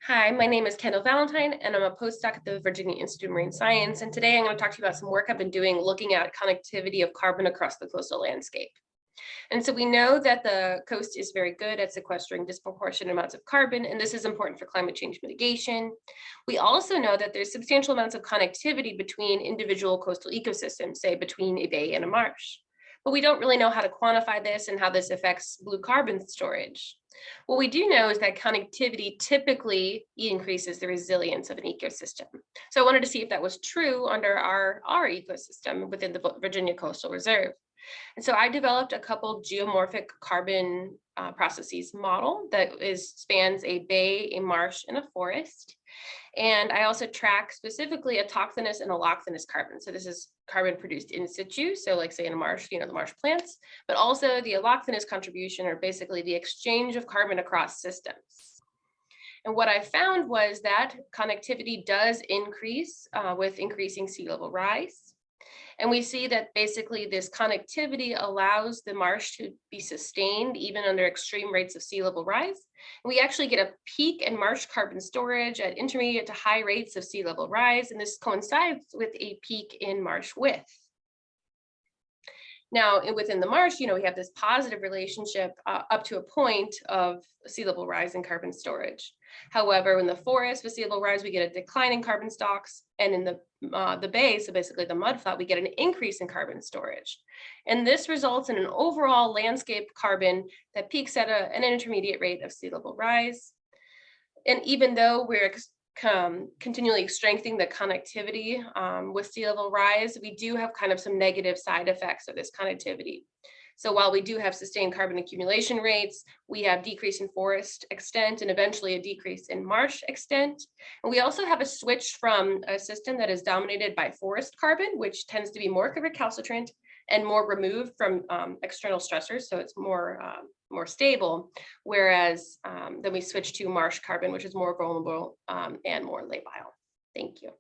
Hi, my name is Kendall Valentine, and I'm a postdoc at the Virginia Institute of Marine Science. And today I'm going to talk to you about some work I've been doing looking at connectivity of carbon across the coastal landscape. And so we know that the coast is very good at sequestering disproportionate amounts of carbon, and this is important for climate change mitigation. We also know that there's substantial amounts of connectivity between individual coastal ecosystems, say between a bay and a marsh. But we don't really know how to quantify this and how this affects blue carbon storage. What we do know is that connectivity typically increases the resilience of an ecosystem. So I wanted to see if that was true under our ecosystem within the Virginia Coastal Reserve. And so I developed a couple geomorphic carbon processes model that spans a bay, a marsh, and a forest. And I also track specifically autochthonous and allochthonous carbon. So this is carbon produced in situ. So like say in a marsh, the marsh plants, but also the allochthonous contribution, or basically the exchange of carbon across systems. And what I found was that connectivity does increase with increasing sea level rise. And we see that basically this connectivity allows the marsh to be sustained even under extreme rates of sea level rise. And we actually get a peak in marsh carbon storage at intermediate to high rates of sea level rise. And this coincides with a peak in marsh width. Now, within the marsh, we have this positive relationship up to a point of sea level rise and carbon storage. However, in the forest with sea level rise, we get a decline in carbon stocks, and in the bay, so basically the mudflat, we get an increase in carbon storage. And this results in an overall landscape carbon that peaks at an intermediate rate of sea level rise. And even though we're continually strengthening the connectivity with sea level rise, we do have kind of some negative side effects of this connectivity. So while we do have sustained carbon accumulation rates, we have decrease in forest extent and eventually a decrease in marsh extent. And we also have a switch from a system that is dominated by forest carbon, which tends to be more recalcitrant and more removed from external stressors. So it's more stable, whereas then we switch to marsh carbon, which is more vulnerable and more labile. Thank you.